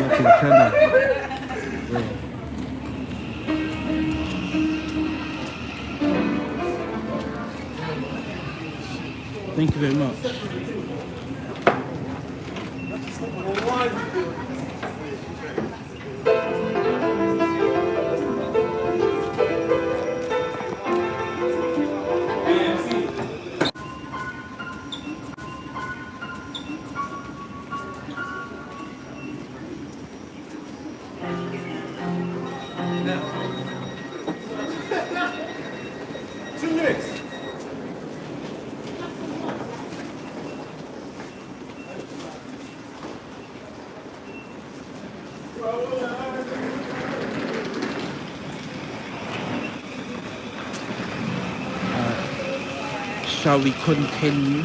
watching the channel. Yeah. Thank you very much. Shall we continue?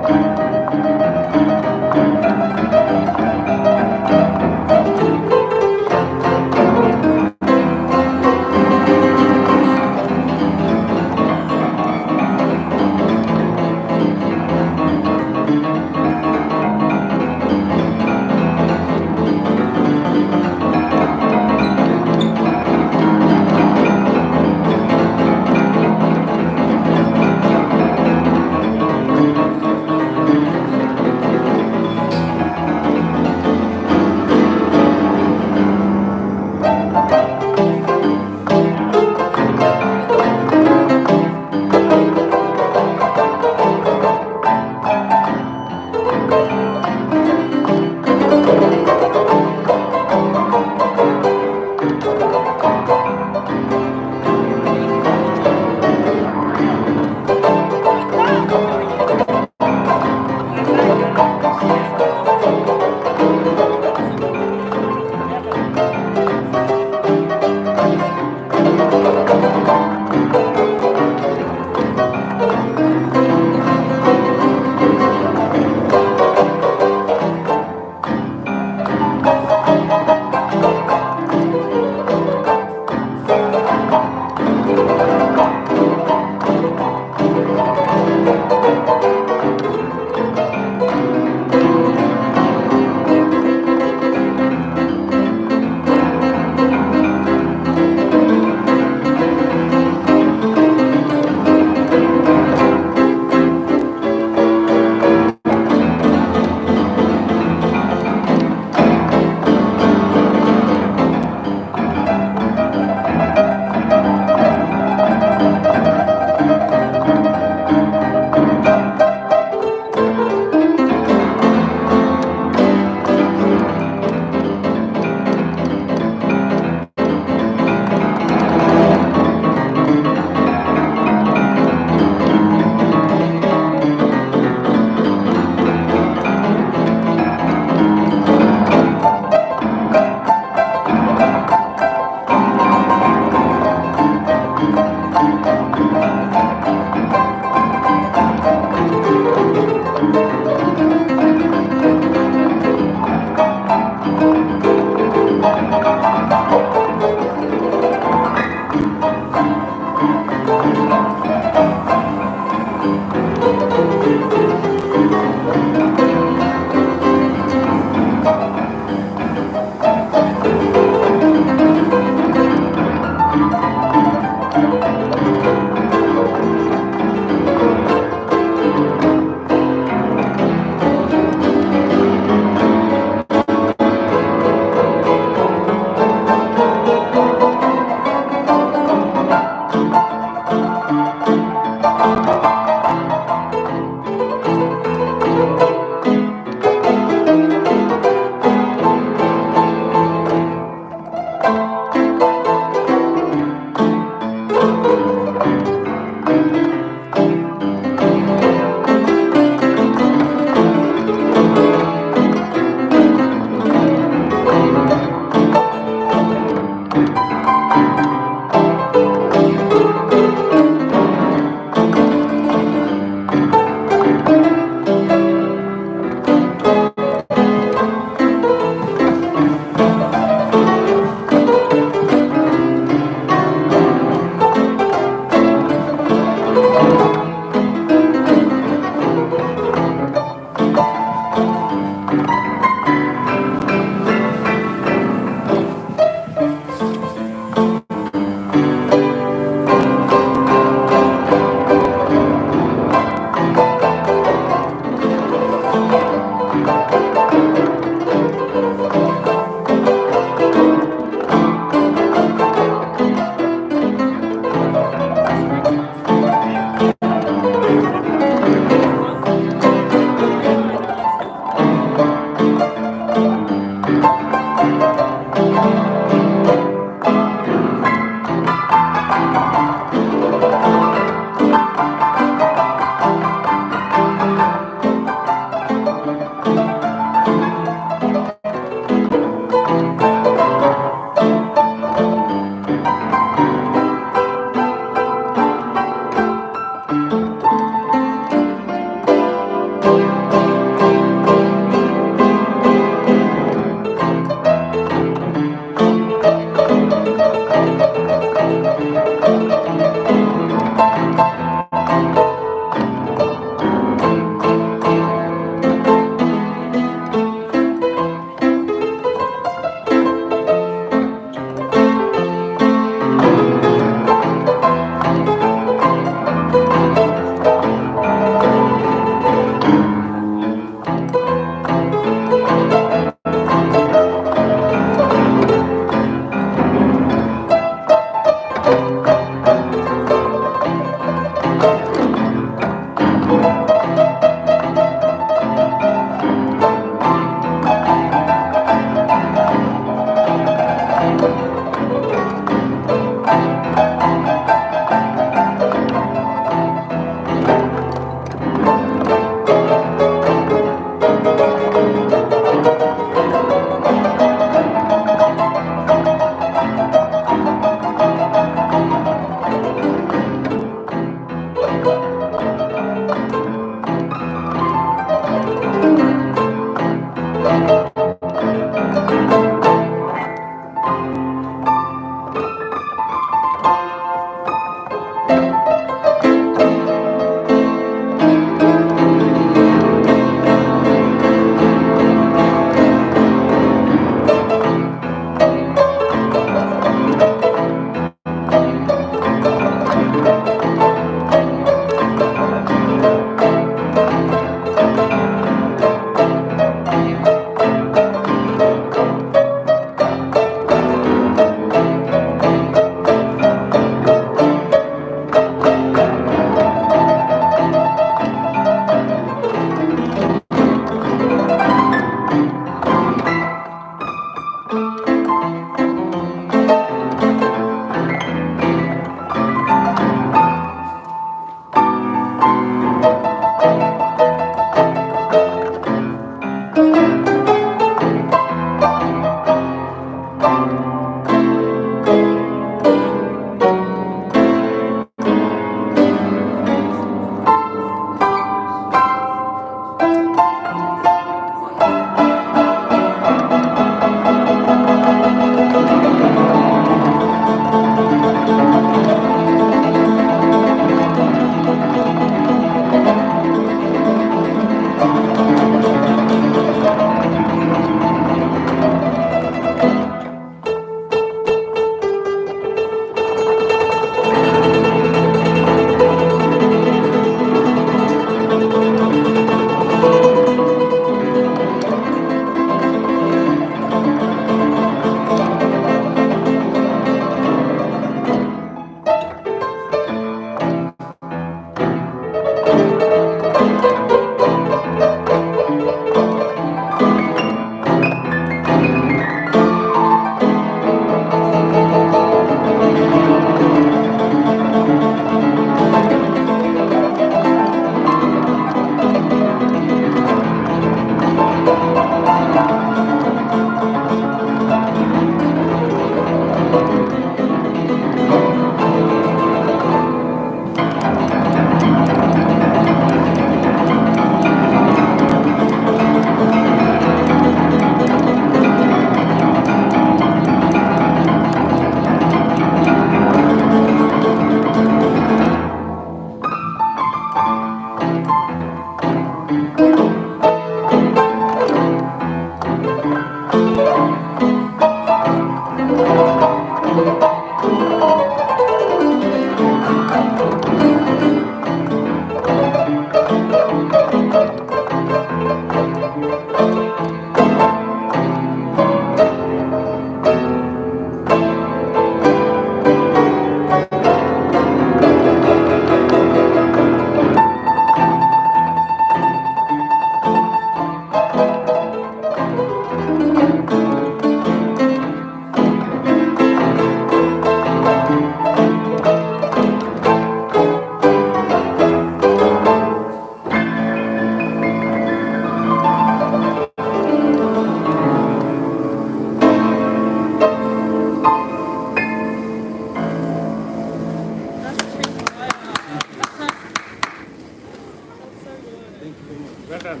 Thank you very much. Well done.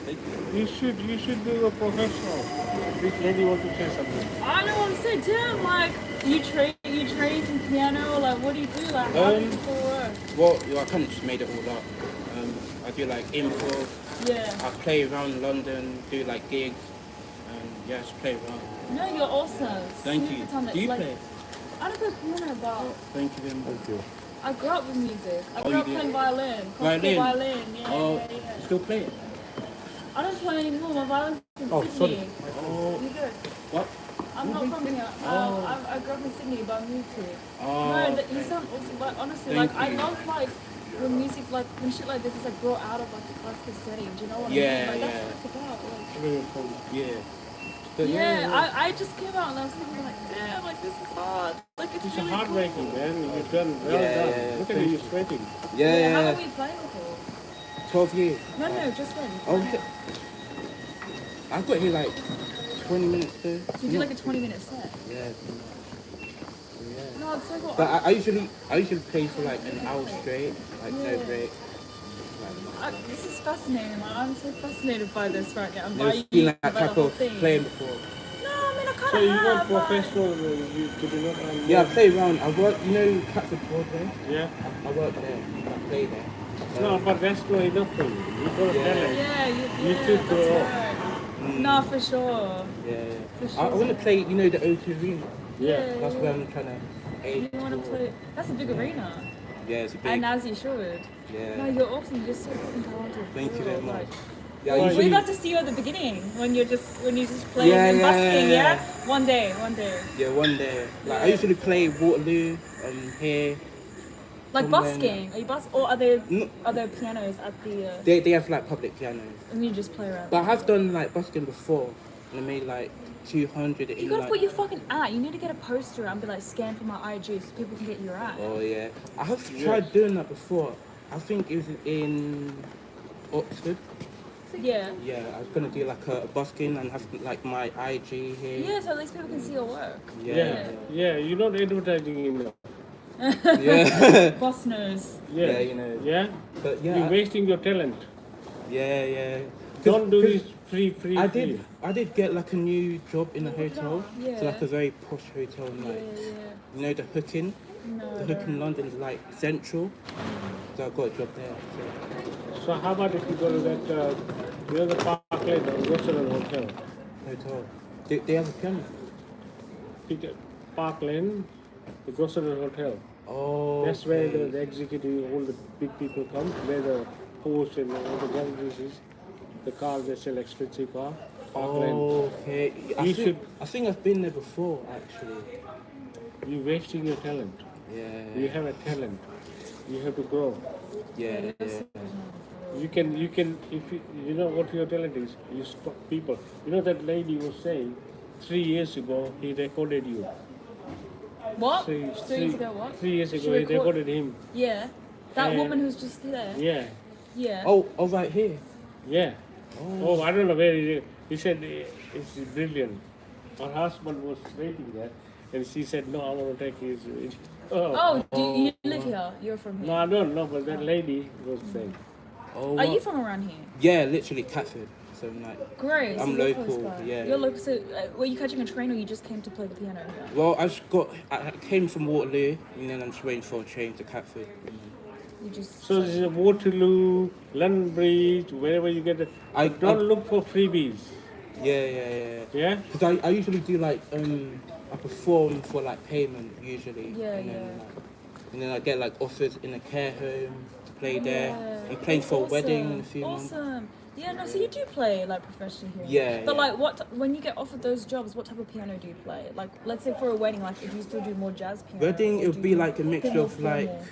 Thank you. You should do a professional. This lady wants to say something. I know what I'm saying, damn, like, you train some piano, like, what do you do? Like, how does it all work? Well, I kind of just made it all up. I do like improv. Yeah. I play around London, do like gigs, and yeah, just play around. No, you're awesome. Thank you. Super Do you like, play? I don't play piano, but Thank you very much. Thank you. I grew up with music. I Oh, grew you up did? playing violin. Classical violin, yeah, Oh, yeah. still play it? I don't play anymore. My violin's in Oh, Sydney. sorry. Oh, You good? what? I'm not from here. I grew up in Sydney, but I moved here. Oh, No, you sound awesome. But honestly, Thank like, I you. love, like, when music, like, when shit like this is, like, brought out of, like, the classical setting. Do you know what I Yeah, mean? Like, yeah. that's what it's about. Like, yeah. But yeah, I just came out and I was thinking, like, damn, like, this is hard. Like, it's It's really heartbreaking, cool. man. You've done well Yeah, done. yeah, Look at thank you sweating. How Yeah, long were you playing for? 12 years. No, just then. Oh, I got here like 20 minutes though. So you do, like, a 20-minute set. Yeah. No, it's so cool. But I usually play for like an hour straight, like no break. This is fascinating. Like, I'm so fascinated by this right now. And by Never you, seen that by the type whole of thing. playing before. No, I mean, I kind of So you have. got but- professional, you could do not Yeah, I play around. I work, you know, Catford Broadway? Yeah. I work there. I play there. No, but that's not enough for you. You got Yeah. talent. Yeah, You yeah, should that's go. right. No, for sure. Yeah. For I sure. want to play, you know, the O2 Arena. Yeah. That's where I'm trying to aim. You want to play? That's a big arena. Yeah, it's a big. And as you should. Yeah. No, you're awesome. You're so fucking talented. Thank you for very real, much. like- Yeah, I Well, We usually. got to see you at the beginning when you just playing Yeah, and yeah, busking, yeah. yeah? One day. Yeah, one day. Like, I Yeah. usually play Waterloo here. Like Somewhere- busking? Are you or are there No. pianos at the They have like public pianos. and you just play around? But I have done like busking before, and I made like 200 You in gotta like. put your fucking ad. You need to get a poster and be like, scan for my IG so people can get your ad. Oh yeah, I have tried doing that before. I think it was in Oxford. Yeah. Yeah, I was gonna do like a busking and have like my IG here. Yeah, so at least people can see your work. Yeah. Yeah, you're not advertising enough. Yeah. Boss knows. Yeah. Yeah, you know. Yeah? But yeah, You're wasting your talent. yeah. Don't do 'Cause this free. I did get like a new job in a hotel. Yeah. So like a very posh hotel, in, like you know the Hook Inn. No. The Hook in London is like central. So I got a job there. So how about if you go to that, you know the Parkland Restaurant Hotel? So hotel. They have a piano. Parkland, the Grosvenor Hotel. Oh. That's where okay. the executive, all the big people come, where the host and all the galleries is. The cars, they sell expensive car. Parkland. Oh, okay. You I think I've been there before actually. You're wasting your talent. Yeah. You have a talent. You have to grow. Yeah. You can, if you know what your talent is, you stop people. You know that lady was saying, 3 years ago, he recorded you. What? Three 3 years ago, what? 3 years She ago, he record- recorded him. Yeah. That Yeah. woman who's just there. Yeah, Yeah. Oh, right here. yeah. Oh, I don't know where he is. He said it's brilliant. Her husband was waiting there, and she said, no, I want to take his. Oh, you live here? You're from here? No, I don't know, but that lady was saying. Oh. Are you from around here? Yeah, literally Catford. So I'm like, Great. I'm so you're local, close by. yeah. You're local. So, were you catching a train or you just came to play the piano here? well, I came from Waterloo, and then I'm just waiting for a train to Catford. You just. So this is Waterloo, London Bridge, wherever you get it. Don't look for freebies. Yeah. Yeah? Because I usually do like I perform for like payment usually. Yeah, and then, yeah. and then I get like offers in a care home to play there. Yeah. I'm playing That's for a wedding in a few awesome. months. Yeah, no, so you do play like professionally here. Yeah, But yeah. like, when you get offered those jobs, what type of piano do you play? Like, let's say for a wedding, like, do you still do more jazz piano? Wedding, or it would do be you like a bit mixture more of like formal?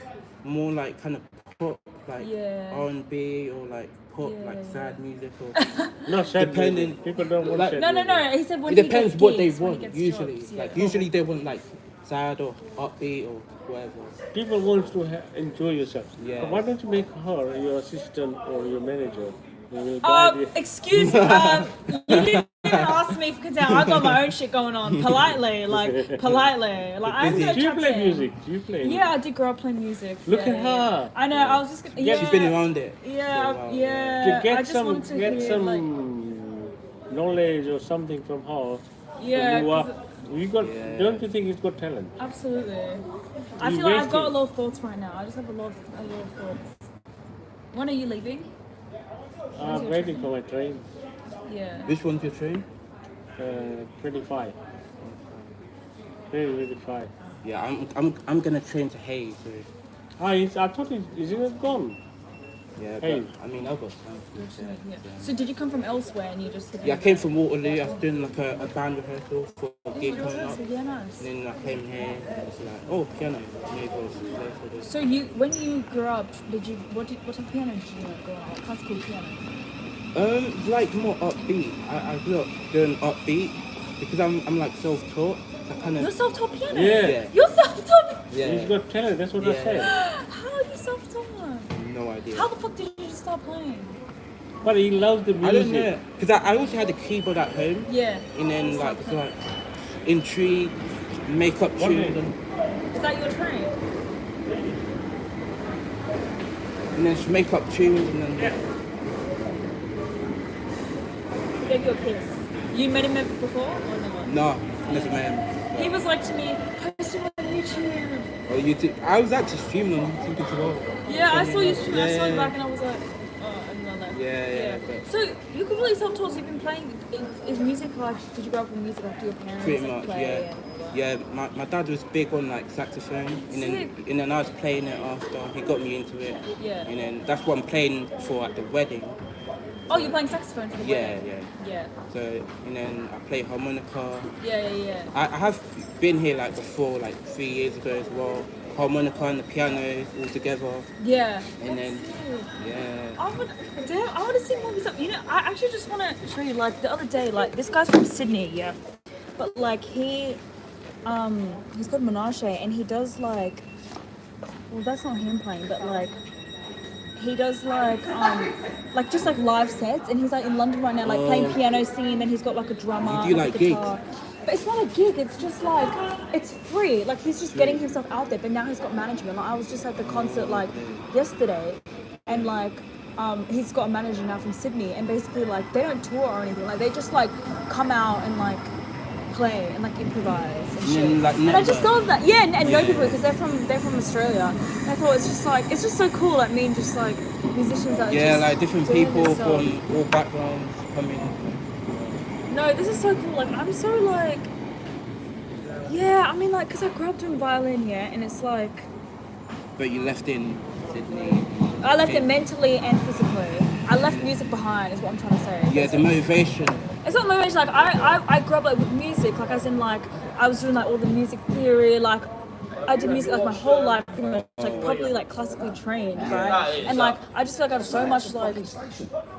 more like kind of pop, like Yeah. R&B or like pop, Yeah, like yeah. sad music or No, sad Depending- music. People don't want like- sad No. music. He said when it he depends gets what they gigs, when he want gets usually. jobs, Like yeah. usually they want like sad or upbeat or whatever. People want to enjoy yourself. Yeah. So why don't you make her your assistant or your manager? Who will guide you. Excuse me, you didn't ask me for consent. I got my own shit going on. Politely. Like, I'm Busy. gonna Do you chat play to him. music? Do you play? Yeah, I did grow up playing music. Look yeah, at her. I know. I was just gonna. Yeah. She's been around it. Yeah, for a while, yeah. To get I just some, wanted to get hear, some like, knowledge or something from her. yeah. You 'cause you got. Yeah. Don't you think he's got talent? absolutely. I You feel like I've got a wasted. lot of thoughts right now. I just have a lot of thoughts. When are you leaving? I'm waiting for my train. Yeah. Which one's your train? 25. 25. Yeah, I'm gonna train to Hayes. So, I thought is it gone? yeah, Hey. but, I mean I've got time. Yeah. So did you come from elsewhere and you just? Yeah, I came from Waterloo. I was doing like a band rehearsal for a gig coming up. Yeah, nice. And then I came here and it's like, oh, piano. Maybe I'll play for this. So when you grew up, what type of piano did you like grow up? Classical piano. Like more upbeat. I grew up doing upbeat because I'm like self-taught. I kind You're of self-taught piano. Yeah. You're self-taught. He's yeah. got talent. That's what I Yeah. said. How are you self-taught? No idea. How the fuck did you just start playing? But he loves the music. I don't know because I also had a keyboard at home. Yeah. And then like it's like intrigue, make up One tunes, minute. Is that your train? and then just make up tunes and then He gave you a kiss. You met him before or never? no, never man. He was like to me, post it on YouTube. Oh, YouTube. I was actually streaming on YouTube as well. Yeah, I saw you stream. I saw you Yeah. back and I was like, oh, I didn't know that. Yeah, but- So you completely self-taught. So you've been playing. Is music like? Did you grow up with music? Like, do your parents Pretty like, much, play? yeah. And all that? Yeah, my dad was big on like saxophone, Sick. and then I was playing it after. He got me into it. Yeah. And then that's what I'm playing for at the wedding. Oh, you're playing saxophone for the Yeah, wedding? yeah. Yeah. So, and then I play harmonica. Yeah. I have been here like before, like 3 years ago as well. Harmonica and the piano all together. Yeah. And then, That's sick. yeah. I want to see more of his stuff. You know, I actually just want to show you. Like the other day, like this guy's from Sydney, yeah, but like he's called Menage, and he does like, well, that's not him playing, but like he does like just like live sets, and he's like in London right now, like playing piano, singing, and he's got like a drummer, You do, like, like, a guitar. But it's not a gig, it's just like, it's free. Like, he's just getting himself out there, but now he's got management. Like, I was just at the concert, like, yesterday, and, like, he's got a manager now from Sydney, and basically, like, they don't tour or anything. Like, they just, like, come out and, like, play and, like, improvise and shit. Like, And I just network. thought that, yeah, and know people, because they're from Australia. And I thought it's just so cool, like, me and just, like, musicians that are Yeah, just like different doing people this stuff. from all backgrounds coming. No, this is so cool. Like, I'm so like, yeah. I mean, like, cause I grew up doing violin, yeah, and it's like But you left in Sydney. I left it mentally and physically. I left music behind, is what I'm trying to say. Yeah, the motivation. It's not motivation. Like, I grew up like with music. Like, as in like I was doing like all the music theory. Like, I did music like my whole life, pretty much. Like, probably like classically trained, right? And like I just feel like I have so much like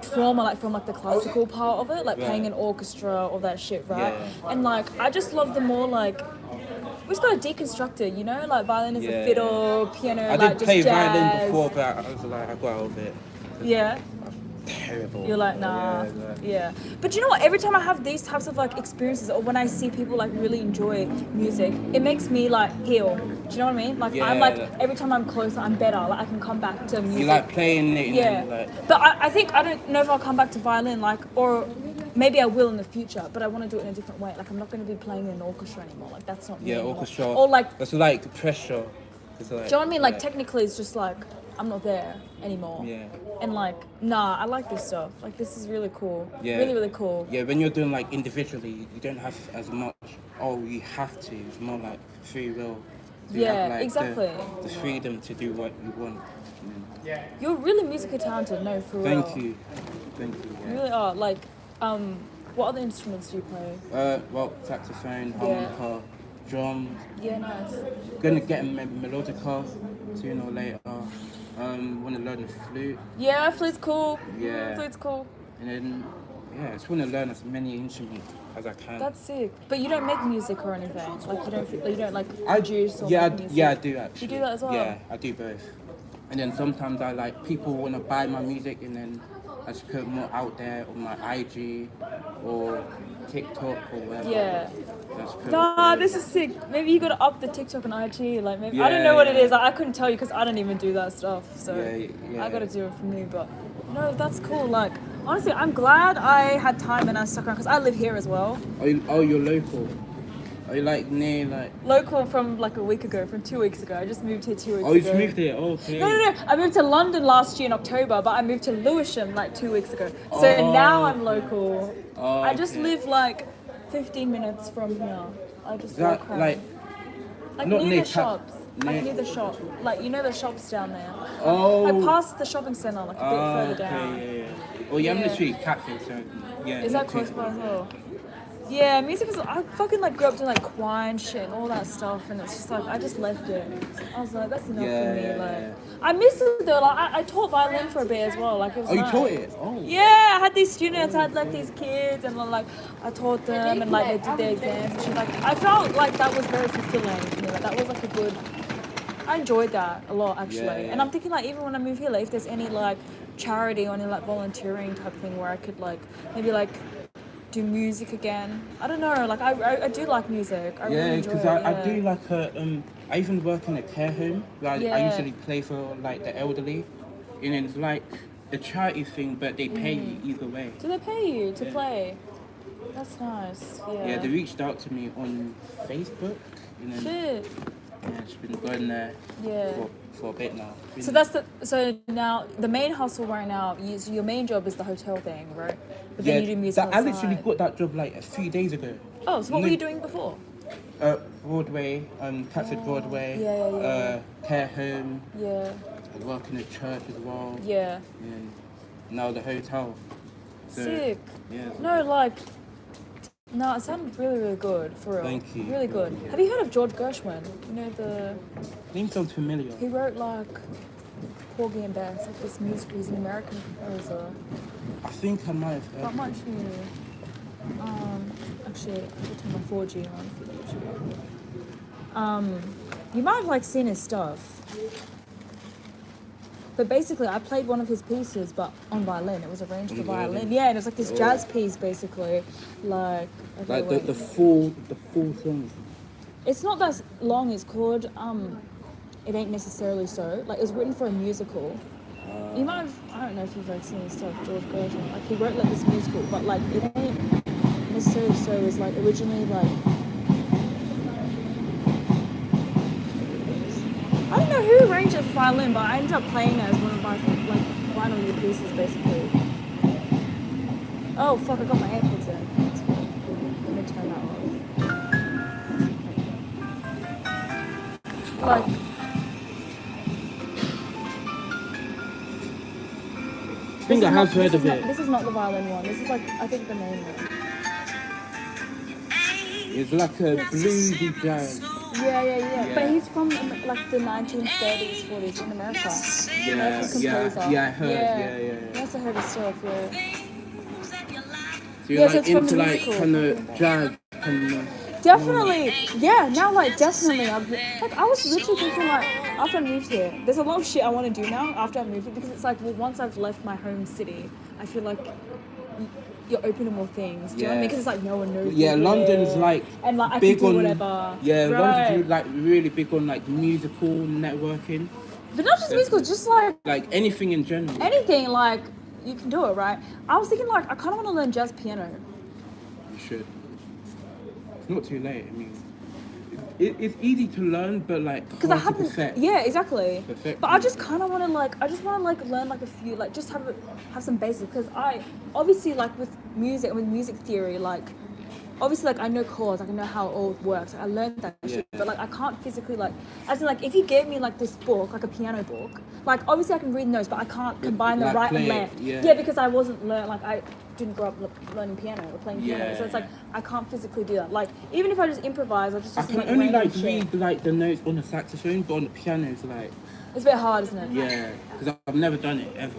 trauma, like from like the classical part of it, like playing in orchestra, all that shit, right? Yeah. And like I just love the more like we just gotta deconstruct it, you know? Like violin is Yeah. a fiddle, piano, I like did just play jazz. violin before, but I was like, I got out of it. Yeah. Terrible. You're like, nah. Yeah, like- Yeah. But you know what? Every time I have these types of like experiences, or when I see people like really enjoy music, it makes me like heal. Do you know what I mean? Like I'm Yeah. like every time I'm closer, I'm better. Like I can come back to music. You like playing it, and Yeah. then, like, But I think I don't know if I'll come back to violin, like, or maybe I will in the future. But I want to do it in a different way. Like I'm not going to be playing in an orchestra anymore. Like that's not me yeah, anymore. orchestra. Or like, that's like pressure. It's like, do you know what I mean? Like technically, it's just like I'm not there anymore. Yeah. And like, nah, I like this stuff. Like this is really cool. Yeah. Really, really cool. Yeah, when you're doing like individually, you don't have as much. Oh, you have to. It's more like free will. So you Yeah, have, like, exactly. The freedom to do what you want. You're really musically talented, no, for real. Thank you. Thank you. You Yeah. really are. Like, what other instruments do you play? Well, saxophone, Yeah. harmonica, drums. Yeah, nice. Gonna get a melodica sooner or later. Wanna learn the flute. Yeah, flute's cool. Yeah. Flute's cool. And then, yeah, I just wanna learn as many instruments as I can. That's sick. But you don't make music or anything. Like you don't like I produce or yeah, make music. yeah, I do actually. You do that as well? Yeah, I do both. And then sometimes I like people want to buy my music, and then I just put more out there on my IG or TikTok or whatever. Yeah. That's cool. Nah, this is sick. Maybe you gotta up the TikTok and IG. Like maybe I don't Yeah, know what it yeah. is. I couldn't tell you because I don't even do that stuff. So Yeah. I gotta do it for me. But no, that's cool. Like honestly, I'm glad I had time and I stuck around because I live here as well. You're local. Are you like near like? Local from like a week ago, from 2 weeks ago. I just moved here 2 weeks ago. Oh, you just moved here. Oh, okay. No. I moved to London last year in October, but I moved to Lewisham like 2 weeks ago. So now I'm local. Oh, I just okay. live like 15 minutes from here. I just Is that walk home. like? Like not near near the shops. Like near- near the shop. Like you know the shops down there. Oh. I passed the shopping centre like a bit further down. Okay, yeah. Oh, yeah, I'm Yeah. literally Catfish, so yeah. Is not that close too by far. as well? Yeah, music is. I fucking like grew up doing like choir and shit and all that stuff, and it's just like I just left it. I was like, that's enough Yeah, for me. yeah, like, yeah. I miss it though. Like, I taught violin for a bit as well. Like, it was Oh, you nice. taught it? Oh. Yeah, I had these students. I had like these kids, and like I taught them, and like they did their exams. And shit. Like, I felt like that was very fulfilling for me. Like, that was like a good. I enjoyed that a lot actually, Yeah, yeah. and I'm thinking like even when I move here, like if there's any like charity or any like volunteering type thing where I could like maybe like do music again. I don't know. Like I do like music. I really Yeah, enjoy because it. I do like I even work in a care home. Like I Yeah. usually play for like the elderly, and it's like a charity thing, but they pay you either way. Do they pay you to Yeah. play? That's nice. Yeah. Yeah, they reached out to me on Facebook, and then Shit. yeah, it's been going there Yeah. for a bit now. So that's so now the main hustle right now. So your main job is the hotel thing, right? But then you do music I literally outside. got that job like a few days ago. Oh, so what were you doing before? Broadway, Catford Broadway, yeah. care home. Yeah. I work in a church as well. Yeah. And now the hotel. So, Sick. Yeah. No, like. No, it sounded really, really good, for real. Thank you. Really good. Have you heard of George Gershwin? You know the... Name sounds familiar. He wrote like Porgy and Bess, like this music. He's an American composer. I think I might have heard. Not much new. Actually, I'll turn my 4G on for YouTube. You might have like seen his stuff. But basically, I played one of his pieces, but on violin. It was arranged for violin. Yeah, and it was like this jazz piece, basically. Like Like the full song. It's not that long. It's called It Ain't Necessarily So. Like, it was written for a musical. You might have, I don't know if you've like seen his stuff, George Gershwin. Like, he wrote like this musical, but like, It Ain't Necessarily So was like originally like, I don't know who arranged it for violin, but I ended up playing it as one of my like final year pieces, basically. Oh fuck! I got my AirPods in. Let me turn that off. Like, I think I have heard of this it. is not the violin one. This is like I think the main one. It's like a bluesy jazz. Yeah. But he's from like the 1930s, 40s in America. American composer. Yeah, I heard. Yeah. I also heard his stuff. Yeah. So you're Yeah, so like it's from into the like musical. kind of jazz, kind of. Definitely, yeah. Now, like, definitely, I was literally thinking, like, after I moved here, there's a lot of shit I want to do now after I moved here because it's like, well, once I've left my home city, I feel like you're open to more things. Do you know what I mean? Because it's like no one knows. Yeah, you London's here. like and like I big can do on whatever. Yeah, right. London's like really big on like musical networking, But not just musical, just like anything in general. anything. Like you can do it, right? I was thinking, like, I kind of want to learn jazz piano. You should. It's not too late. I mean, it's easy to learn, but like Because I hard to haven't, perfect. yeah, exactly. Perfect. But I just kind of want to learn like a few, like just have some basics. Because I obviously like with music theory, like obviously like I know chords, like I know how it all works. Like, I learned that shit, but like I can't physically like, as in like if you gave me like this book, like a piano book, like obviously I can read notes, but I can't combine the like right and play it, left. yeah. Because I wasn't I didn't grow up learning piano or playing piano, Yeah. so it's like I can't physically do that. Like even if I just improvise, I just I do, can like only random like shit. read like the notes on the saxophone, but on the piano it's like It's a bit hard, isn't it? yeah, because I've never done it ever.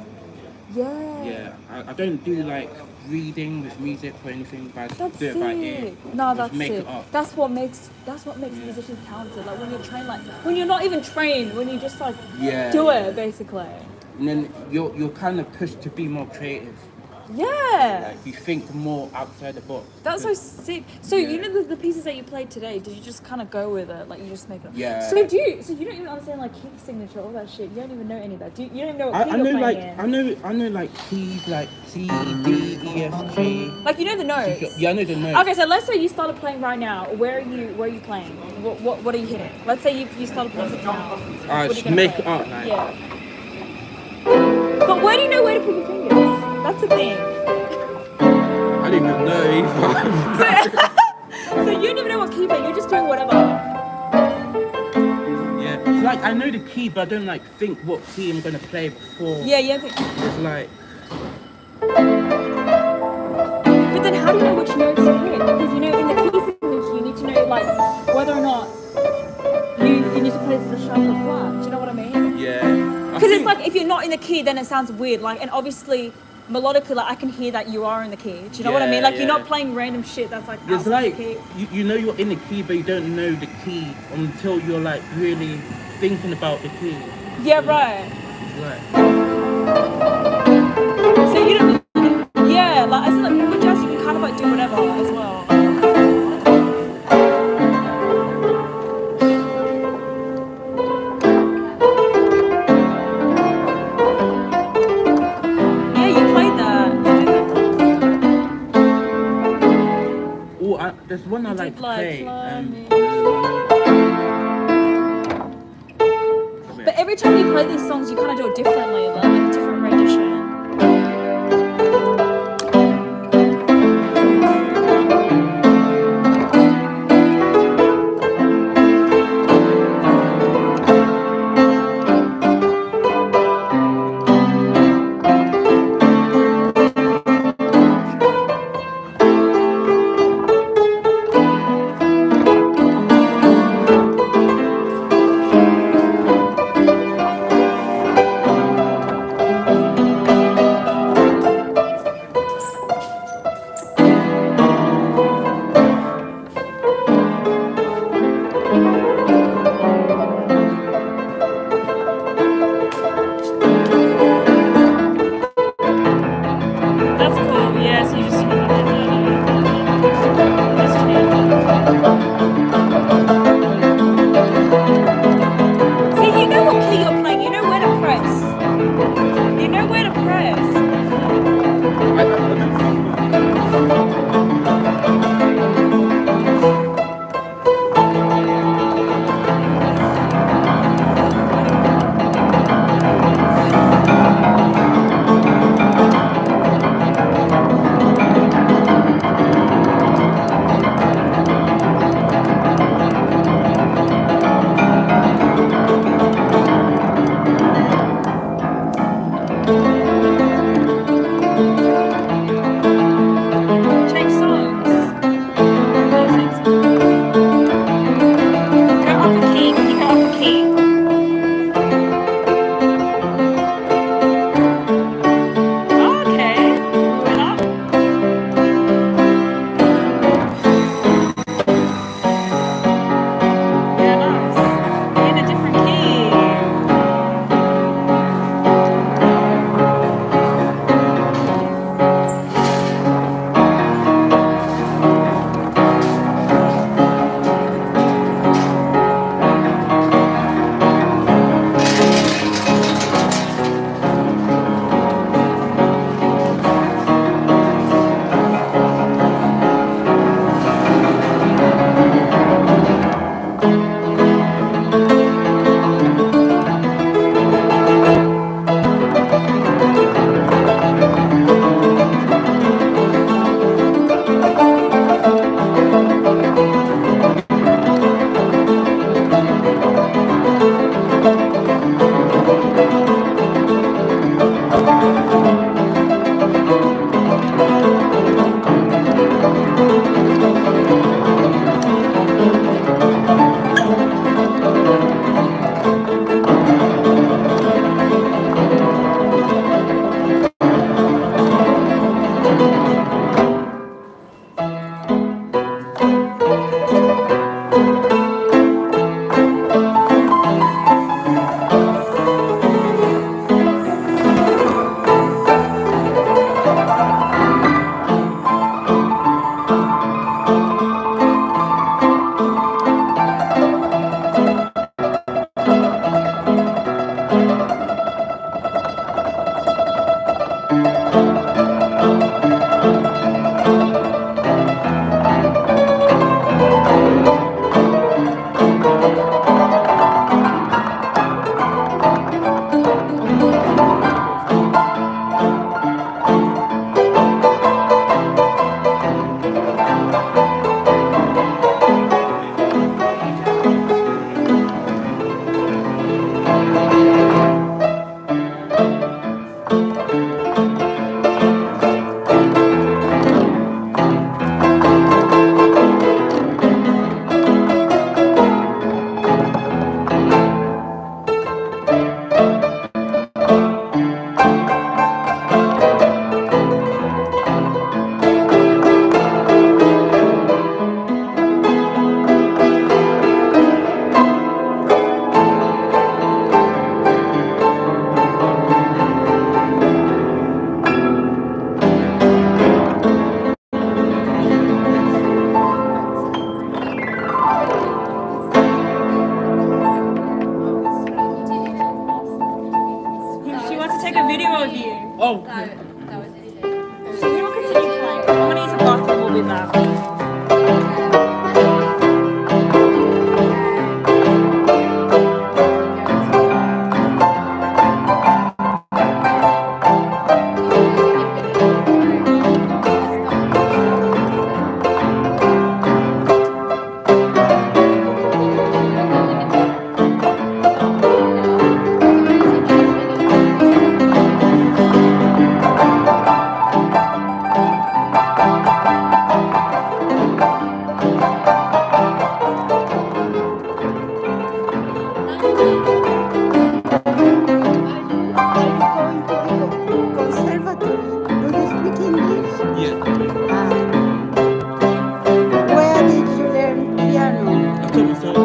Yeah. Yeah, I don't do like reading with music or anything, but I just That's do it by ear. sick. No, Just that's make sick. it up. That's what makes musicians talented. Like when you're trained, like when you're not even trained, when you just like Yeah. do it basically. And then you're kind of pushed to be more creative. Yeah. Like you think more outside the box. That's so sick. So Yeah. you know the pieces that you played today, did you just kind of go with it? Like you just make it? Yeah. So you don't even understand like key signature, all that shit. You don't even know any of that. You don't even know what key I you're know playing like in. I know like keys like C, D, E, F, G. Like you know the notes. Yeah, I know the notes. Okay, so let's say you started playing right now. Where are you playing? What are you hitting? Let's say you started playing something now. What are you Just gonna make play? it up, like. Yeah. But where do you know where to put your fingers? That's the thing. I don't even know either. So you don't even know what key, but you're just doing whatever. Yeah, it's like I know the key, but I don't like think what key I'm gonna play before. Yeah, yeah. It's like But then how do you know which notes to hit? Because you know in the key signature you need to know like whether or not you need to play this as a sharp or flat. Do you know what I mean? yeah. Because it's like if you're not in the key, then it sounds weird. Like, and obviously melodically, like I can hear that you are in the key. Do you know what I mean? Like you're not playing random shit that's like It's outside like the key. you know you're in the key, but you don't know the key until you're like really thinking about the key. Yeah, right. It's like So you don't. Yeah, like I said, like with jazz, you can kind of like do whatever as well. Yeah, you played that. there's one I like did to like play. Fly Me. But every time you play these songs, you kind of do it differently, like a different rendition. That's cool. Yeah, so you just see, you know what key you're playing. You know where to press. You know where to press. Change songs. Go up a key. Can you go up a key? Oh, okay. Moving up. Yeah, nice. You're in a different key. Yeah. Where did you learn piano? I taught myself.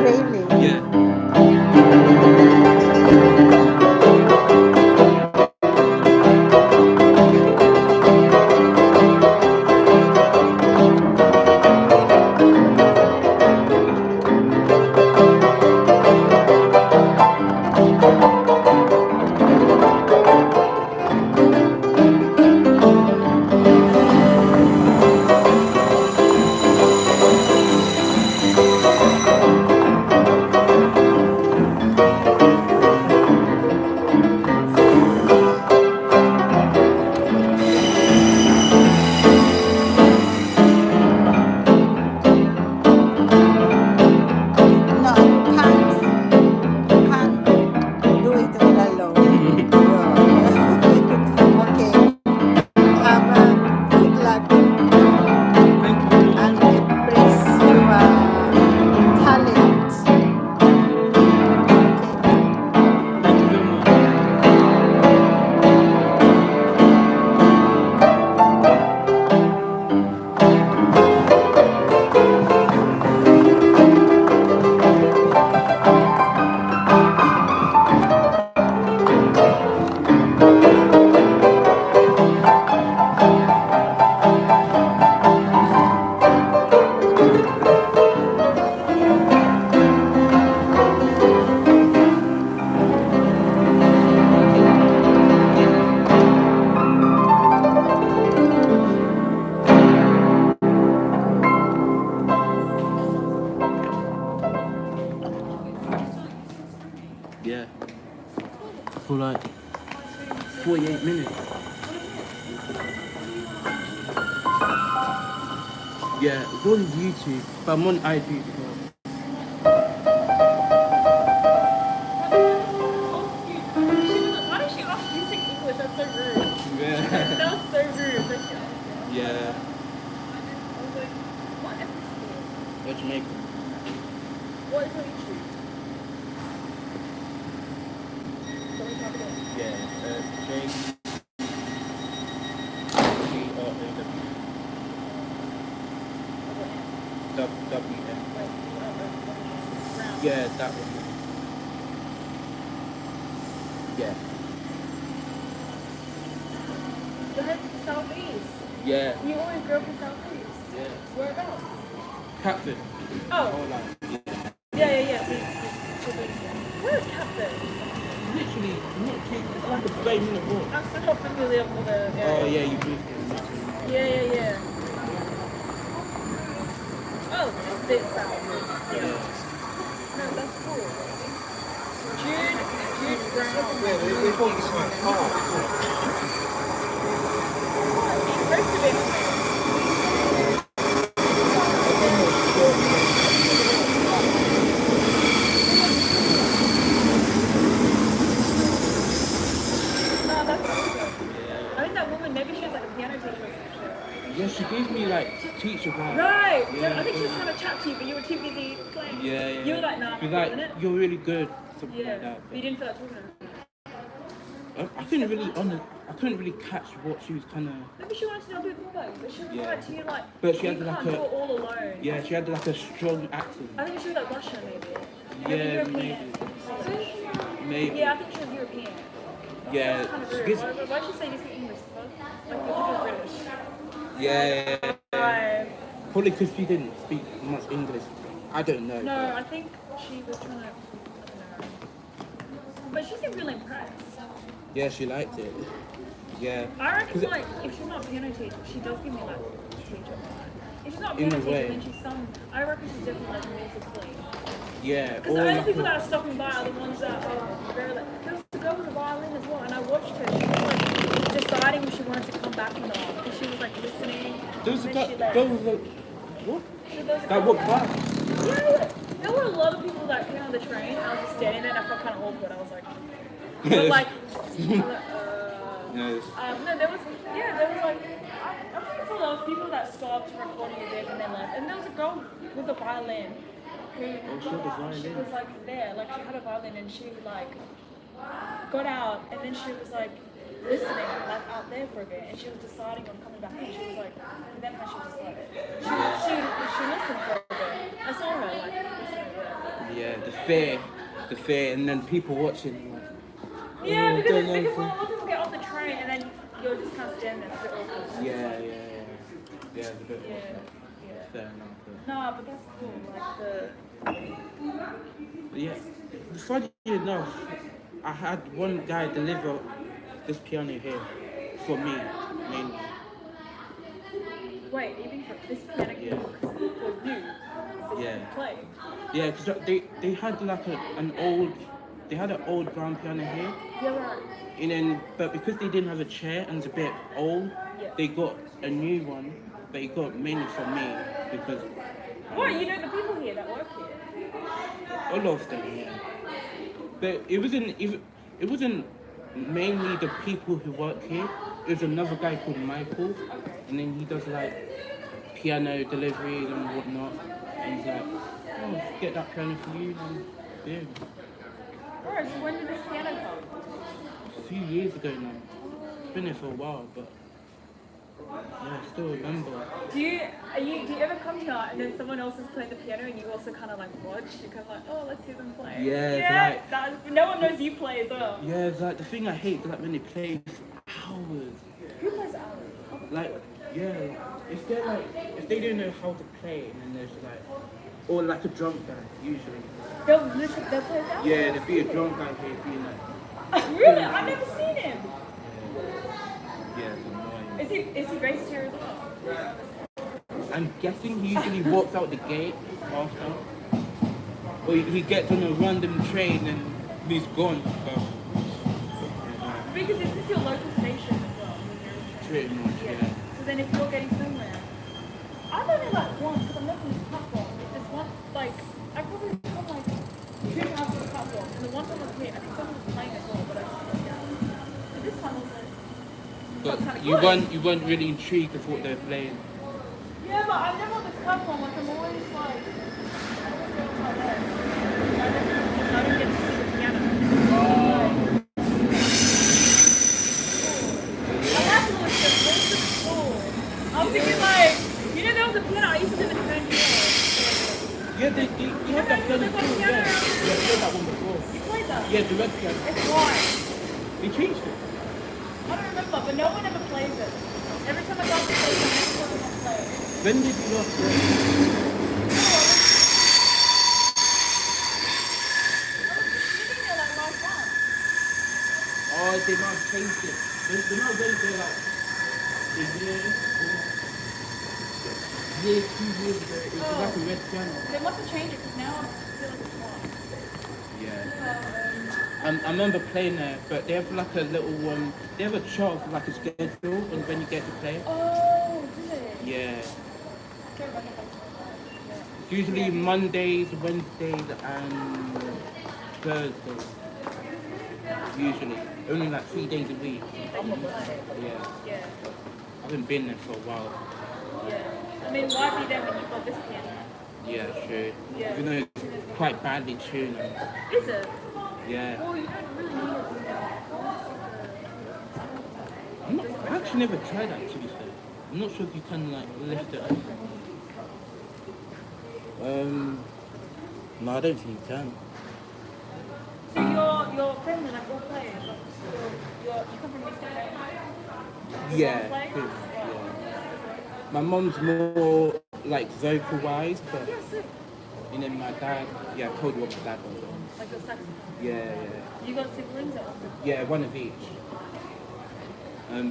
Really? Yeah. No, you can't. You can't do it all alone. Yeah. Okay. Have good luck Thank you very and much. embrace your talent. Okay. Thank you very much. Yeah. For like 48 minutes. Yeah, it's on YouTube, but I'm on IG as well. Why did she ask you to speak English? That's so rude. Yeah. That was so rude. That she asked you. Yeah. I was like, what ethnicity? What Jamaica? What is your issue? What are we talking about? Yeah. Jake. WM. Yeah, that one. Yeah. You're from Southeast. Yeah. You always grew up in Southeast. Yeah. Whereabouts? Catford. Oh, Oh, like, yeah. Where's Catford? literally, not too, it's like a 30-minute walk. I'm still not familiar with the area. Oh, yeah, you moved here. Yeah. Oh, just a bit south. Yeah. No, that's cool. Jude Brown. Yeah, they call this one car. Most of it. No, that's awesome. I think that woman, maybe she was like a piano teacher or some shit. Yeah, she gave me like teacher vibes. Right. Yeah. I think she was trying to chat to you, but you were too busy playing. Yeah. You were like, nah, She's I'm like, doing it. you're really good. Something Yeah. like that. But you didn't feel like talking to her. I couldn't really catch what she was kind of. Maybe she wanted to know a bit more about you, but she was Yeah. like to you like, But she you had like can't do a. it all alone. Yeah, she had like a strong accent. I think she was like Russian maybe. Yeah, European. Maybe. Yeah, I think she was European. Yeah. That's kind of She rude. gets, Why did she say you speak English? Like you're British. yeah. Right. Probably because she didn't speak much English. I don't know. No, I think she was trying to. I don't know. But she seemed really impressed. Yeah, she liked it. Yeah. I reckon 'Cause it- like if she's not a piano teacher, she does give me like teacher vibe. If she's not a In piano a teacher, way. then she's some. I reckon she's definitely like musically. Yeah. Because Or the only like people a, that are stopping by are the ones that are very like. There was a girl with a violin as well, and I watched her. She was like deciding if she wanted to come back or not. Because she was like listening. there was a and then she guy. left. There was a. What? So there was a That girl what class? Yeah, there were a lot of people that came on the train. I was just standing there and I felt kind of awkward. I was like, but like, Yes. no, there was like, I think there was a lot of people that stopped recording a bit and then left. And there was a girl with a violin who she had a violin? she was like there, like she had a violin and she like got out and then she was like listening like out there for a bit, and she was deciding on coming back in. She was like, then how she decided. She listened for a bit. I saw her like listening. Yeah, the fear, and then people watching. Like, Yeah, because don't know because if- a lot of people get off the train and then you're just kind of standing there. It's a bit awkward. yeah, it's a bit. Yeah. Fair enough. No, but that's cool. Like the. But yeah, funny enough, I had one guy deliver this piano here for me, mainly. Wait, even for this piano Yeah. for you, so you Yeah. can play. Yeah, because they had like an old grand piano here, Yeah, right. and then but because they didn't have a chair and it's a bit old, Yeah. they got a new one, but it got mainly for me because What, you know the people here that work here? all of them, yeah. But it wasn't mainly the people who work here. There's another guy called Michael, and then he does like piano deliveries and whatnot. And he's like, oh, get that piano for you, and boom. Alright, so when did this piano come? A few years ago now. It's been there for a while, but yeah, I still remember. Do you ever come here and then someone else is playing the piano and you also kind of like watch? You kind of like, oh, let's hear them play. Yeah, it's Yeah, like- that, no one knows you play as well. Yeah, it's like the thing I hate is like when they play for hours. Who plays ours? Like, yeah, if they don't know how to play, and then there's like, or like a drunk guy usually. They'll play that? Yeah, there'd be a drunk guy here being like, Really? I've never seen him. yeah, it's annoying. Is he based here as well? I'm guessing he usually walks out the gate after, or he gets on a random train and he's gone. But, Because is this your local station as well? pretty much, yeah. So then if you're getting somewhere, I've only like once because I'm not on this platform. This one, like, I probably come like 2 times on the platform, and the one time I was here, I think someone was playing as well, but I just so this time I was like, But you weren't really intrigued with what they're playing. yeah, but I'm never on this platform. Like I'm always like, I don't get to see the piano. I have to look at where's the school. I'm thinking like, you know, there was a piano I used to live in Tangier. Yeah, they had that piano too, yeah. Yeah, I played that one before. You played that? Yeah, the red piano. It's white. They changed it. I don't remember, but no one ever plays it. Every time I go to the place, I never play it. When did you last play? I was sitting there like last month. Oh, they might have changed it. They're not very good like a year, 2 years ago. It was like a red piano. They must have changed it because now I feel like it's white. Yeah. I remember playing there, but they have like a little they have a chart, like a schedule, and when you get to play. Oh, do they? Yeah. I can't remember if I saw that. It's usually Mondays, Wednesdays, and Thursdays. Usually. Only like 3 days a week. Yeah. They can play. Yeah. Yeah. I haven't been there for a while. Yeah. I mean, why be there when you've got this piano? Yeah, sure. Yeah. Even though it's quite badly tuned. Is it? Yeah. Oh, you don't really need it. I actually never tried that, to be fair. I'm not sure if you can like lift it up. No, I don't think you can. So your family, like all players, like, you come from Mr. Family? Yeah. Players? Yeah. My mom's more like vocal wise, but Yeah, sick. and then my dad, yeah, I told you what my dad was. Like your saxophone. Yeah. You got siblings or? Yeah, one of each.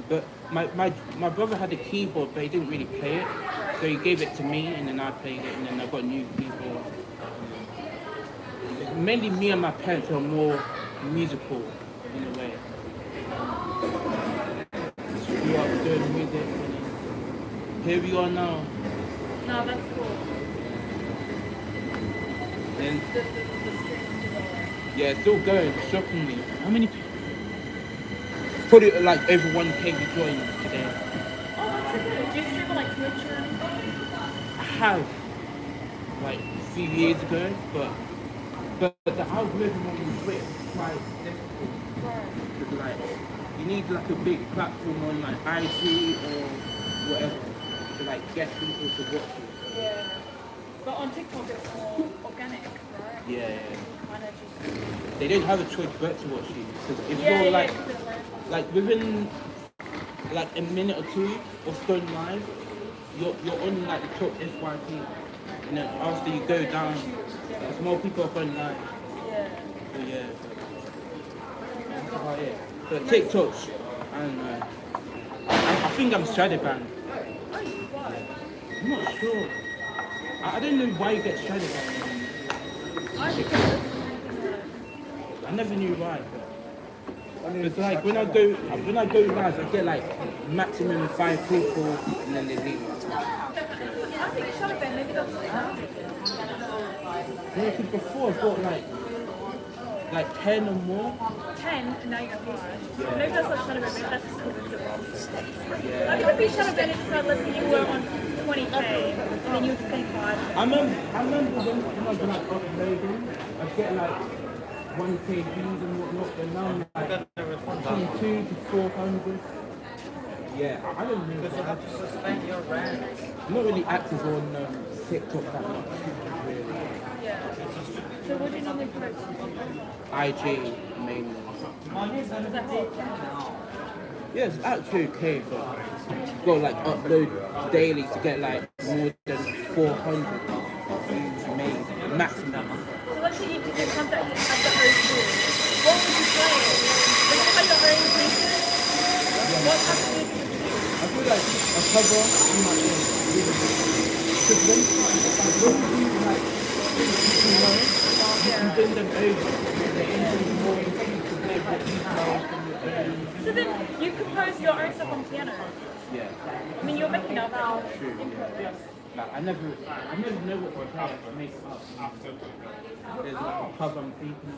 But my brother had a keyboard, but he didn't really play it. So he gave it to me, and then I played it, and then I got a new keyboard. Mainly me and my parents are more musical in a way. We grew up doing music, and then here we are now. No, that's cool. And The strings is alright. yeah, it's still going, shockingly. How many people? Probably like over 1K we joined today. Oh, that's so good. Do you stream on like Twitch or anything? I have, like a few years ago, but the algorithm on Twitch is quite difficult. Right. Because like You need like a big platform on like IG or whatever to like get people to watch you. Yeah. But on TikTok it's more organic, right? Yeah. Kind of just. They don't have a choice but to watch you because if Yeah, you're yeah, like 'cause it's like within like a minute or two of going live, you're on like the top FYP, and then after you go down, there's more people are going live. Yeah. So yeah, that's about it. But TikToks, I don't know. I think I'm shadow banned. I'm not sure. I don't know why you get shadow banned. I never knew why. But it's like when I go live, I get like maximum 5 people, and then they leave. I think shadow ban, maybe that's Yeah, because before I got like 10 or more. 10 and now you got 5. Maybe that's not shadow ban, maybe that's just coincidence. Yeah. Like it would be shadow ban if let's say you were on 20k and then you were just getting 5. I remember when I was like uploading, I'd get like 1k views and whatnot, but now I'm like between 2 to 400. Yeah, I don't know. Because you have to suspend your rent. I'm not really active on TikTok that much. Really. Yeah. So what do you normally post? IG mainly. Is that it? Yeah, it's actually okay, but you've got to like upload daily to get like more than 400 views made maximum. So let's say you did your contact and have your own tool. What would you play? Would you play your own pieces? What type of music would you do? I feel like a cover in my own. Because when you do like things you know, you can bring them over. They enjoy more to play what you know from your own. So then you compose your own stuff on piano. Yeah, I mean, you're making up now. true. Yeah. Like I never know what to play. I make it up. There's like a cover I'm thinking.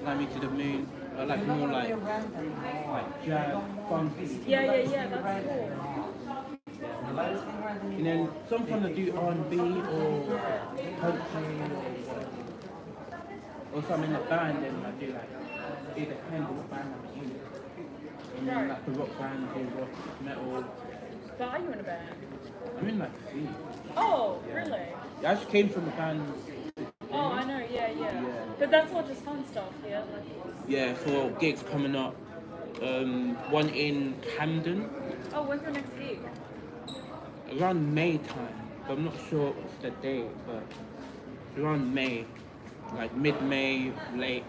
Like Me to the Moon. I like more like jazz, funky. Yeah, that's cool. And then sometimes I do R&B or country or so I'm in a band and I do like it depends what band I'm in. And then like the rock band, do rock, metal. But are you in a band? I'm in like a few. Oh, really? I just came from a band. Oh, I know, yeah. But that's all just fun stuff, yeah? Like, Yeah, for gigs coming up. One in Camden oh, when's your next gig? around May time. But I'm not sure what's the date, but around May, like mid-May, late.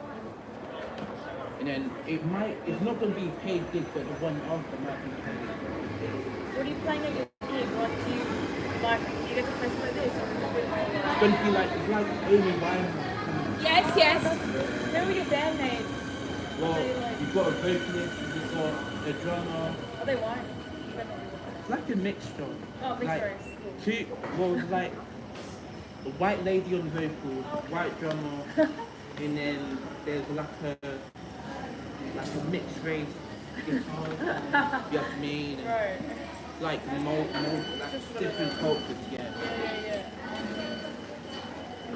And then it's not going to be paid gig, but the one after might be paid. What are you playing at your gig? What do you get to play like this? It's going to be like, it's like Amy Winehouse. Yes. Who are your bandmates? Well, you've got a vocalist, you've got a drummer. Are they white? It's like a mixture. Oh, mixed Like, race. it's like a white lady on vocals, white drummer, and then there's like a mixed race guitar. You have me, and Right. like like different cultures, yeah.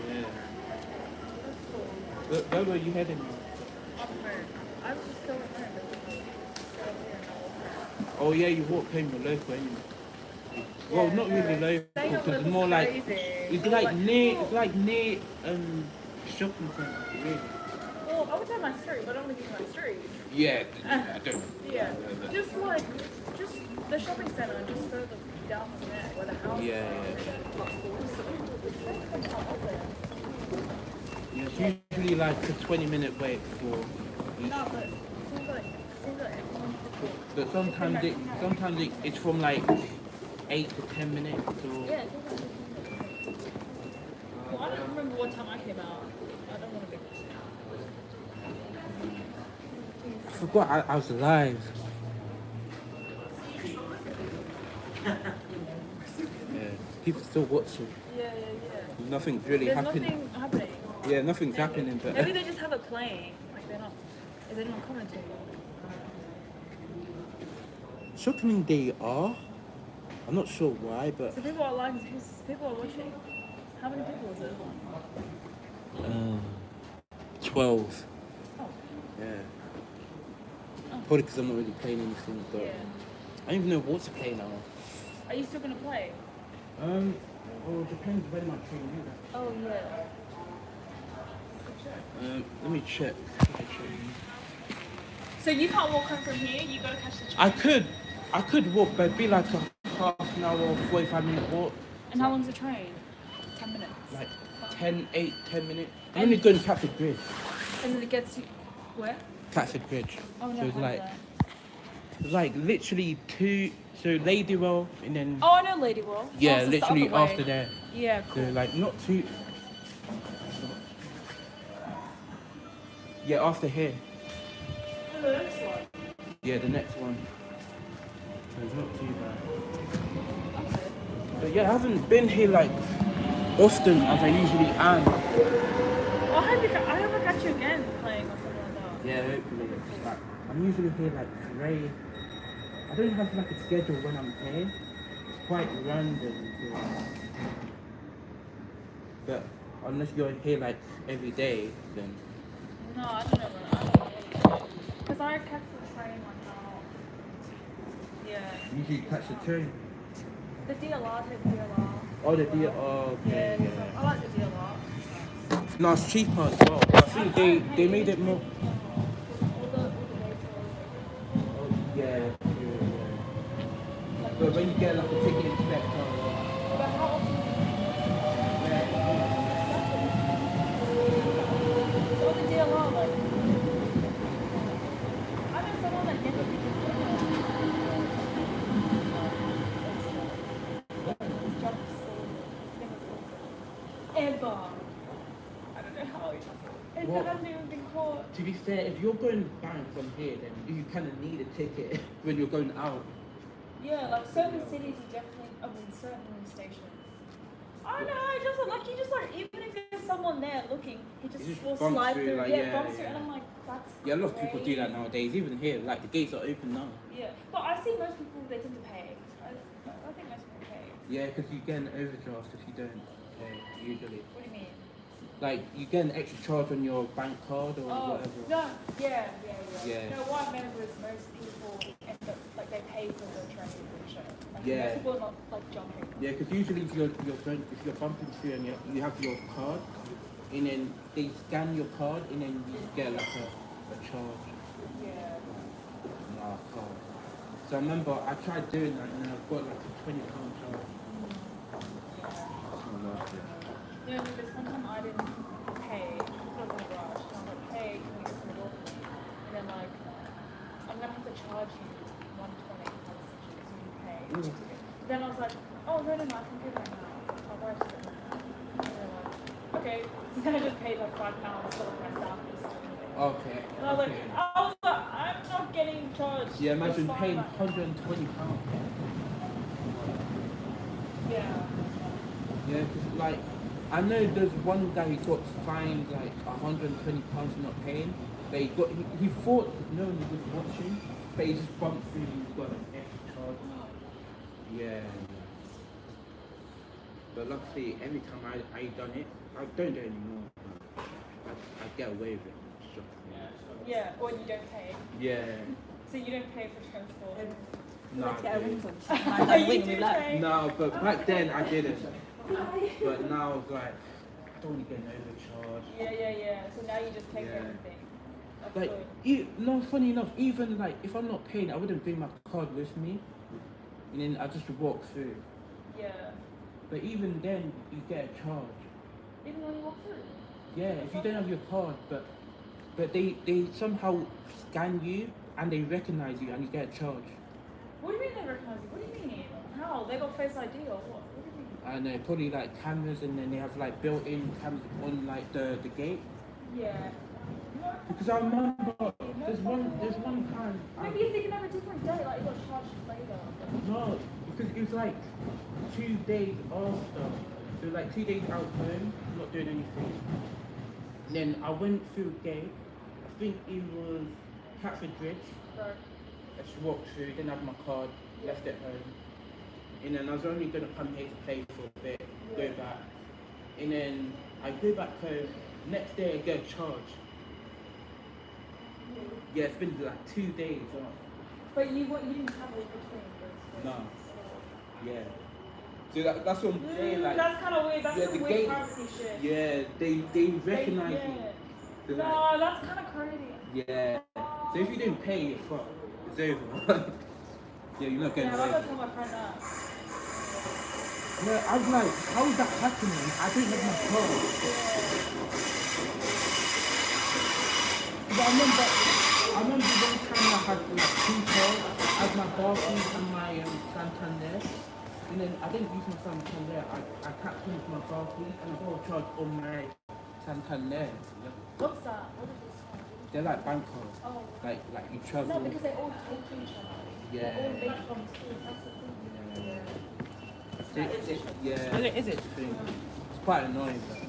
Yeah. Where were you heading? I was just going home. Oh yeah, you walk home the local anyway. Well, not really local, because it's more like it's like near shopping centre, really. Well, I would tell my street, but I don't want to give my street. Yeah, I don't know. Yeah. Just the shopping centre, just further down from there, where the house Yeah. Yeah, it's usually like a 20-minute wait for each. No, but it seems like everyone. But sometimes it's from like 8 to 10 minutes or. Yeah. Well, I don't remember what time I came out. I don't want to be. I forgot I was alive. Yeah, people still watching. Yeah. Nothing's really There's happening. nothing happening. Yeah, nothing's happening. But Maybe they just have it playing. Like they're not. Is anyone commenting? shockingly they are. I'm not sure why, but So people are liking. People are watching. How many people is it? 12. Oh. Yeah. Probably because I'm not really playing anything, but Yeah. I don't even know what to play now. Are you still gonna play? Well, it depends when my train is. Oh yeah. Let me check. So you can't walk home from here. You gotta catch the train. I could walk, but it'd be like a half an hour or 45-minute walk. And how long's the train? 10 minutes. Like 10 minutes. I'm only going to Catford Bridge. And then it gets you where? Catford Bridge. Oh no. So it's like literally so Ladywell and then Oh, I know Ladywell. yeah, Oh, so it's the literally other way. after there. Yeah, So cool. like not too. Yeah, after here. The next one. Yeah, the next one. So it's not too bad. Okay. But yeah, I haven't been here like often as I usually am. Well, I hope I catch you again playing or something like that. Yeah, hopefully. Like, I'm usually here like very. I don't have like a schedule when I'm here. It's quite random. But unless you're here like every day, then. No, I don't know when because I catch the train like now. Yeah. Usually you catch the train. The DLR, take the DLR. Oh, the deal. Oh, okay. Yeah, Yeah. I like the DLR. It's nice. No, it's cheaper as well. I think they made it more. All the dates Oh, yeah. But when you get like a ticket inspector. are but how often so on the DLR, like, I know someone that never because jumps ever. I don't know how it Well, hasn't even been caught. to be fair, if you're going back from here, then you kind of need a ticket when you're going out. Yeah, like certain cities you definitely, I mean certain stations. I don't know, he just like, even if there's someone there looking, he just just will bumps slide through, through, like, yeah, yeah, bumps through, yeah. and I'm like, that's Yeah, a lot of people do that crazy. nowadays. Even here, like the gates are open now. Yeah, but I see most people, they tend to pay. I think most people pay. Yeah, because you get an overdraft if you don't pay usually. What do you mean? Like you get an extra charge on your bank card or Oh, whatever. no, yeah. Yeah. No, what I meant was most people end up, like, they pay for the train show. Like, Yeah. most people are not, like, jumping. Yeah, because usually if you're bumping through and you have your card, and then they scan your card, and then you get like a charge Yeah. on our card. So I remember I tried doing that, and I got like a £20 charge. That's not worth it. No, because one time I didn't pay because I was in a rush. And I was like, hey, can you just middle? And then, like, I'm going to have to charge you $120 because you pay. Mm. Then I was like, oh, no, I can pay that now. I'll buy it. And they're like, okay. So then I just paid like £5 for like myself. Okay. And I was like, I'm not getting charged. Yeah, imagine It's fine, paying like- £120. Yeah. Yeah, because like I know there's one guy who got fined like £120 for not paying. But he thought no one was watching, but he just bumped through and he got an extra charge. Yeah. But luckily, every time I done it, I don't do it anymore. I get away with it. So, Yeah, or you don't pay. yeah. So you don't pay for transport. No, Let's get I a wing didn't. some. Oh, I you wing do with that. pay? No, but back then I didn't. But now it's like, I don't want to get an overcharge. Yeah. So now you just pay for Yeah. everything. That's Like, good. no, funny enough, even like if I'm not paying, I wouldn't bring my card with me, and then I just walk through. Yeah. But even then, you get a charge. Even when you walk through. Yeah, if you don't have your card, but they somehow scan you and they recognize you and you get a charge. What do you mean they recognize you? What do you mean? How? They got Face ID or what? What do you mean? I know, probably like cameras, and then they have like built-in cameras on like the gate. Yeah. Because I remember there's one time. Maybe you're thinking of a different day, like you got charged later. No, because it was like 2 days after. So like 2 days out home, not doing anything. And then I went through a gate. I think it was Catford Bridge. Right. I just walked through, didn't have my card, left it home. And then I was only gonna come here to play for a bit, go back. And then I go back home, next day I get a charge. Yeah, it's been like 2 days off. But you didn't travel between. No. Yeah. So that's what I'm saying. Like, That's kind of weird. That's yeah, some the weird gate. privacy shit. Yeah, they recognize you. Yeah. They're No, like, that's kind of crazy. yeah. So if you didn't pay, you're fucked. It's over. Yeah, you're not getting Yeah, I'm away. gonna tell my friend that. No, I was like, how is that happening? I didn't have my car. But I remember one time I had like 2 cars. I had my Barclays and my Santander. And then I didn't use my Santander. I tapped into my Barclays and I got a charge on my Santander. Yeah. What's that? What is this? They're like bank cards. Oh. Like you travel. No, because they all talk to each other. Yeah. They're all linked from school. That's the thing. Yeah. Is it? Thing. It's quite annoying though.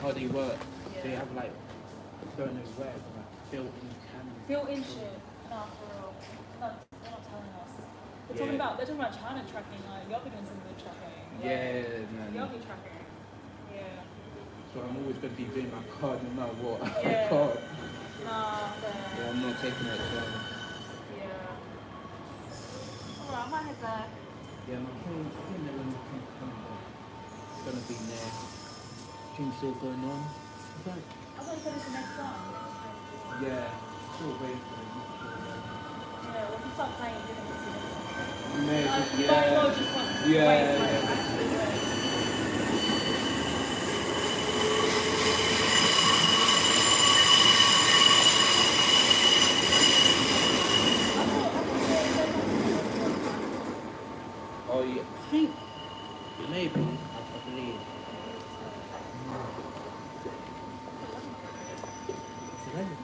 How they work. They have like, I don't know where, but like built-in cameras. Built-in shit. Nah, for real. No, they're not telling us. They're talking Yeah. about China tracking. Like, y'all be doing some good tracking. Like, Yeah, man. Y'all be tracking. Yeah. So I'm always going to be doing my card no matter what. Yeah. Card. Nah, fair. Yeah, I'm not taking that chance. Yeah. Alright, I might head back. Yeah, my phone, I don't know when the thing's coming back. It's going to be there. Things still going on. It's like, I thought you said it's the next song. yeah, still waiting for it. Not sure when. Yeah, when you start playing, you're gonna see this song. Maybe, You might as well just like Yeah, wait, yeah, like, yeah. actually wait. Oh yeah, I think maybe, I believe. It's 11.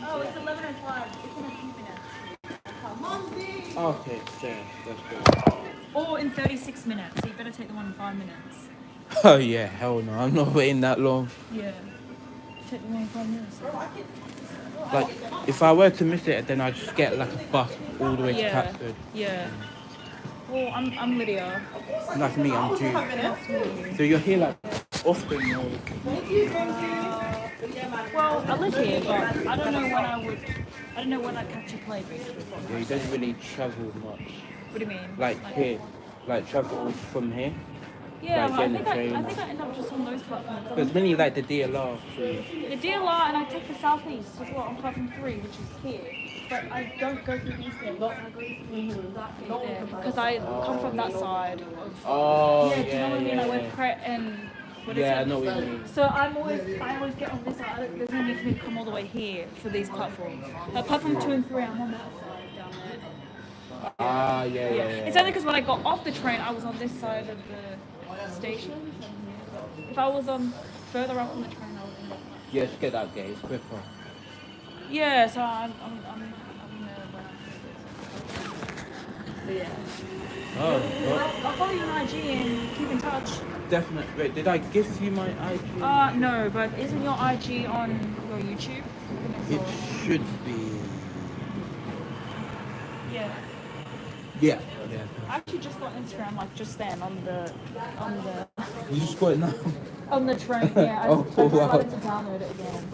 Oh, it's 11:05. It's in a few minutes. Okay, fair. That's good. Or in 36 minutes. So you better take the one in 5 minutes. Oh yeah, hell no, I'm not waiting that long. Yeah. Take the one in 5 minutes. Like, if I were to miss it, then I'd just get like a bus all the way to Yeah. Catford. Yeah. Well, I'm Lydia. Like me, I'm June. So you're here like often, or? Well, I live here, but I don't know when I'd catch a play, basically. Yeah, you don't really travel much. What do you mean? Like here, like travel from here. Yeah, like well, I getting think the train. I think I end up just on those platforms. But it's mainly like the DLR. So. The DLR, and I take the southeast as well on platform 3, which is here. But I don't go through these things. I go through that gate there because I come from that side. Oh, Yeah, do you know what I mean? I went yeah. Pret and what is Yeah, I it? know what you mean. So I always get on this side. There's no need for me to come all the way here for these platforms. Platform 2 and 3, I'm on that side down there. Ah, yeah. It's only because when I got off the train, I was on this side of the station. But if I was further up on the train, I would end up. Yeah, just get that gate. It's quicker. Yeah, so I'm but yeah. Oh, well, I'll follow you on IG and keep in touch. definitely. Wait, did I give you my IG? No, but isn't your IG on your YouTube? It should be. Yeah. Yeah. I actually just got Instagram like just then on the You just got it now. on the train. Yeah, I Oh, decided wow. to download it again.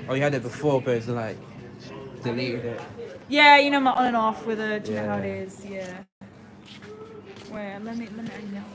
Oh, you had it before, but it's like deleted it. Yeah, you know my on and off with it. Do you know how it Yeah. is? Yeah. Wait, let me hang out.